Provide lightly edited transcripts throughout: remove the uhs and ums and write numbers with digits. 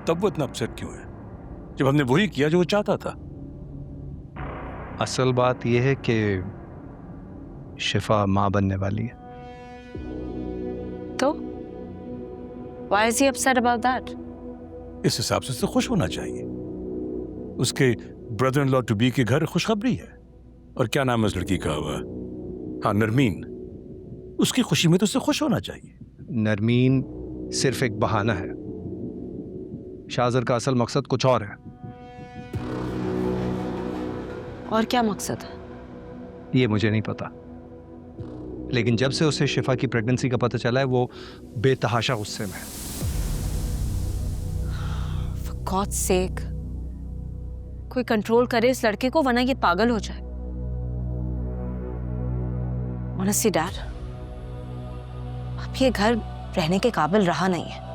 तब वो इतना अपसेट क्यों है जब हमने वही किया जो वो चाहता था? असल बात यह है कि शिफा माँ बनने वाली है। तो why is he upset about that? इस हिसाब से उसे खुश होना चाहिए। उसके brother in law to be के घर खुशखबरी है। और क्या नाम है उस लड़की का? हाँ, नरमीन। उसकी खुशी में तो उसे खुश होना चाहिए। नरमीन सिर्फ एक बहाना है। शाहजर का असल मकसद कुछ और है। और क्या मकसद है? ये मुझे नहीं पता, लेकिन जब से उसे शिफा की प्रेगनेंसी का पता चला है वो बेतहाशा गुस्से में है। For God's sake, कोई कंट्रोल करे इस लड़के को, वरना ये पागल हो जाए। Honestly, Dad, अब ये घर रहने के काबिल रहा नहीं है।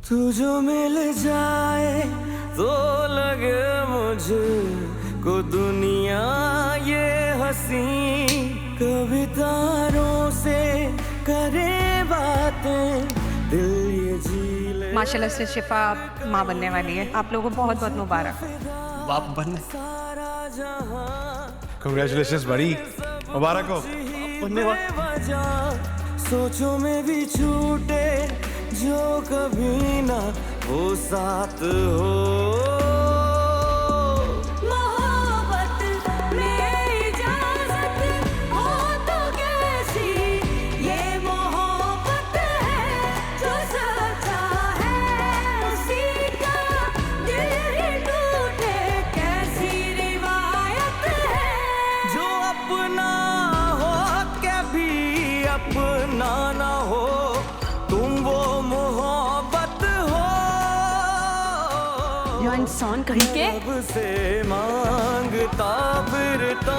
तू जो मिल जाए तो लगे मुझे को दुनिया ये हंसी, कभी तारों से करे बातें दिल ये जी ले। माशाल्लाह से शिफा माँ बनने वाली है। आप लोगों को बहुत बहुत मुबारक। बाप बनने। कांग्रेचुलेशंस बड़ी, मुबारक हो। बनने सोचों में भी छूटे जो कभी ना वो साथ हो। मोहब्बत में इजाजत हो तो कैसी ये मोहब्बत है, जो सच्चा है उसी का दिल ही टूटे, कैसी रिवायत है। जो अपना हो कभी अपना ना हो, तुम वो मोहब्बत हो जो इंसान कहीं के रब से मांगता फिरता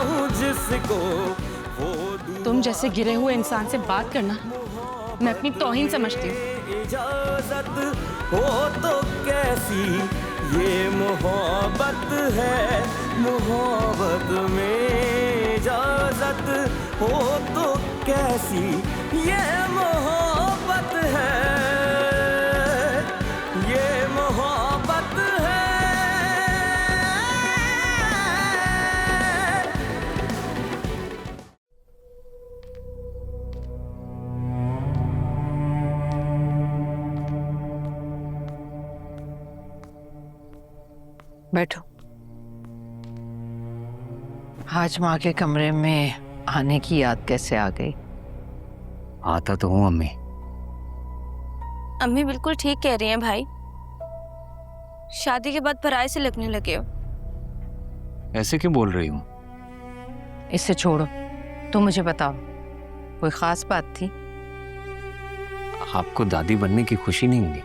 हूँ जिसको वो तुम जैसे गिरे हुए इंसान से बात करना मैं अपनी तौहीन समझती हूँ। इजाजत हो तो कैसी ये मोहब्बत है, मोहब्बत में इजाजत हो तो कैसी ये मोहब्बत है, ये मोहब्बत है। बैठो। आज माँ के कमरे में आने की याद कैसे आ गई? आता तो हूँ अम्मी। अम्मी बिल्कुल ठीक कह रही हैं भाई, शादी के बाद पराये से लगने लगे हो। ऐसे क्यों बोल रही हूँ? इसे छोड़ो, तुम मुझे बताओ, कोई खास बात थी? आपको दादी बनने की खुशी नहीं होगी?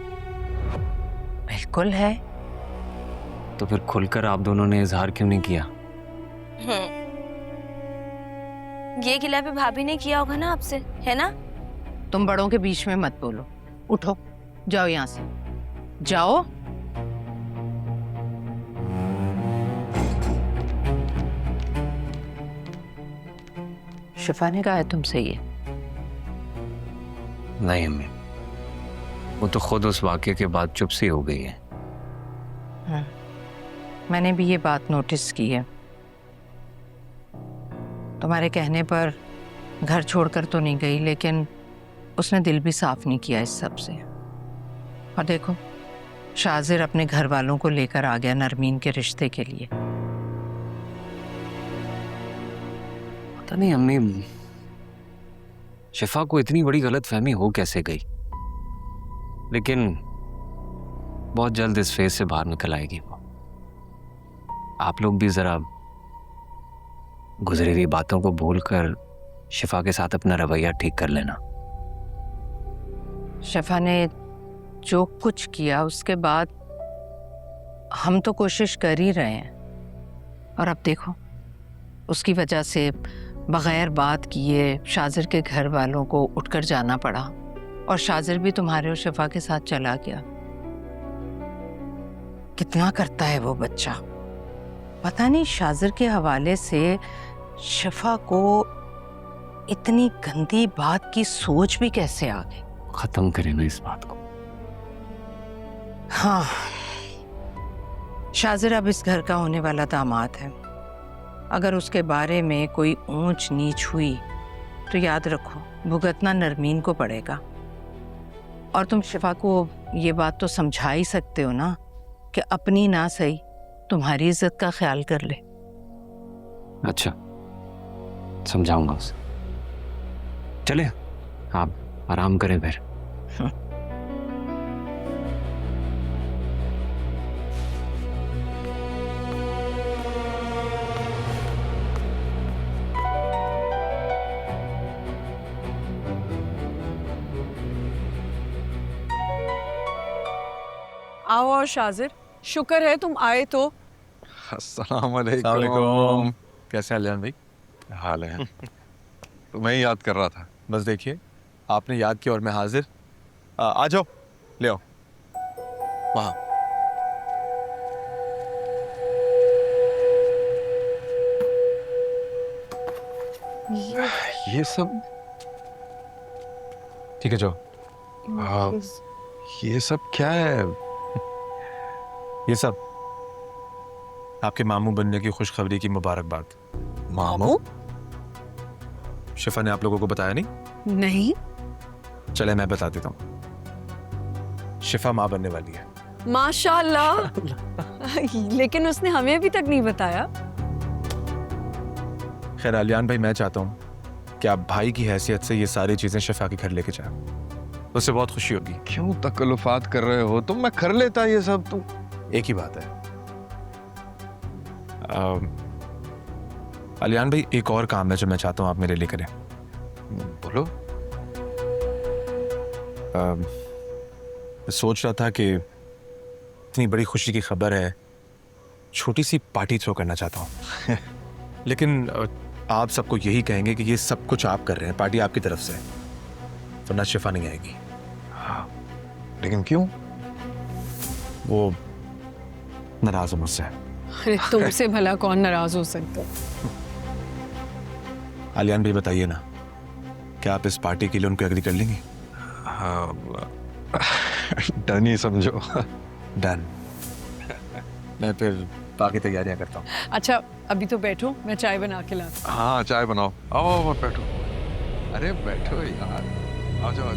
बिल्कुल है। तो फिर खुलकर आप दोनों ने इजहार क्यों नहीं किया? ये गिला भी भाभी ने किया होगा ना आपसे, है ना? तुम बड़ों के बीच में मत बोलो। उठो, जाओ यहाँ से, जाओ। शिफा ने कहा है तुमसे ये? नहीं अम्मी, वो तो खुद उस वाक़े के बाद चुप सी हो गई है। मैंने भी ये बात नोटिस की है। तुम्हारे कहने पर घर छोड़कर तो नहीं गई, लेकिन उसने दिल भी साफ नहीं किया इस सब से। और देखो, शाजिर अपने घर वालों को लेकर आ गया नरमीन के रिश्ते के लिए। पता नहीं अम्मी, शिफा को इतनी बड़ी गलतफहमी हो कैसे गई, लेकिन बहुत जल्द इस फेज से बाहर निकल आएगी वो। आप लोग भी जरा गुजरी हुई बातों को भूलकर शिफा के साथ अपना रवैया ठीक कर लेना। शिफा ने जो कुछ किया उसके बाद हम तो कोशिश कर ही रहे हैं, और अब देखो उसकी वजह से बगैर बात किए शाजिर के घर वालों को उठकर जाना पड़ा। और शाजिर भी तुम्हारे और शिफा के साथ चला गया। कितना करता है वो बच्चा, पता नहीं शाजिर के हवाले से शिफा को इतनी गंदी बात की सोच भी कैसे आ गई। खत्म करें ना इस बात को। हाँ, शाजिर अब इस घर का होने वाला दामाद है। अगर उसके बारे में कोई ऊंच नीच हुई तो याद रखो भुगतना नरमीन को पड़ेगा। और तुम शिफा को ये बात तो समझा ही सकते हो ना कि अपनी ना सही तुम्हारी इज्जत का ख्याल कर ले। अच्छा, समझाऊंगा उसे। चले, आप आराम करें फिर। आओ और शाजिर, शुक्र है तुम आए तो। अस्सलाम वालेकुम। कैसे हैं भाई? हाल है। तो मैं ही याद कर रहा था। बस देखिए, आपने याद किया और मैं हाजिर। आ जाओ, ले आओ वहाँ। ये सब ठीक है जो ये सब क्या है? ये सब आपके मामू बनने की खुशखबरी की मुबारकबाद। मामू? शिफा ने आप लोगों को बताया नहीं? नहीं। चले मैं बता देता हूँ। शिफा माँ बनने वाली है। माशाल्लाह। लेकिन उसने हमें अभी तक नहीं बताया। खैर आलियान भाई, मैं चाहता हूँ कि आप भाई की हैसियत से ये सारी चीजें शिफा के घर लेके जाएं। उससे बहुत खुशी होगी। क्यों तकल्लुफात कर रहे हो तुम? मैं कर लेता ये सब। तुम एक ही बात है आलियान भाई, एक और काम है जो मैं चाहता हूँ आप मेरे लिए करें। बोलो। मैं सोच रहा था कि इतनी बड़ी खुशी की खबर है, छोटी सी पार्टी थ्रो करना चाहता हूँ। लेकिन आप सबको यही कहेंगे कि ये सब कुछ आप कर रहे हैं, पार्टी आपकी तरफ से, तो ना शिफा नहीं आएगी। हाँ, लेकिन क्यों? वो नाराज है मुझसे। अरे तुमसे भला कौन नाराज हो सकता? आलियान भाई बताइए ना, क्या आप इस पार्टी के लिए उनको एग्री कर लेंगी? हाँ, डन ही समझो। डन। मैं फिर बाकी तैयारियां करता हूँ। अच्छा अभी तो बैठो, मैं चाय बना के लाती हूँ। हाँ चाय बनाओ। आओ बैठो। अरे बैठो यार, आ जाओ।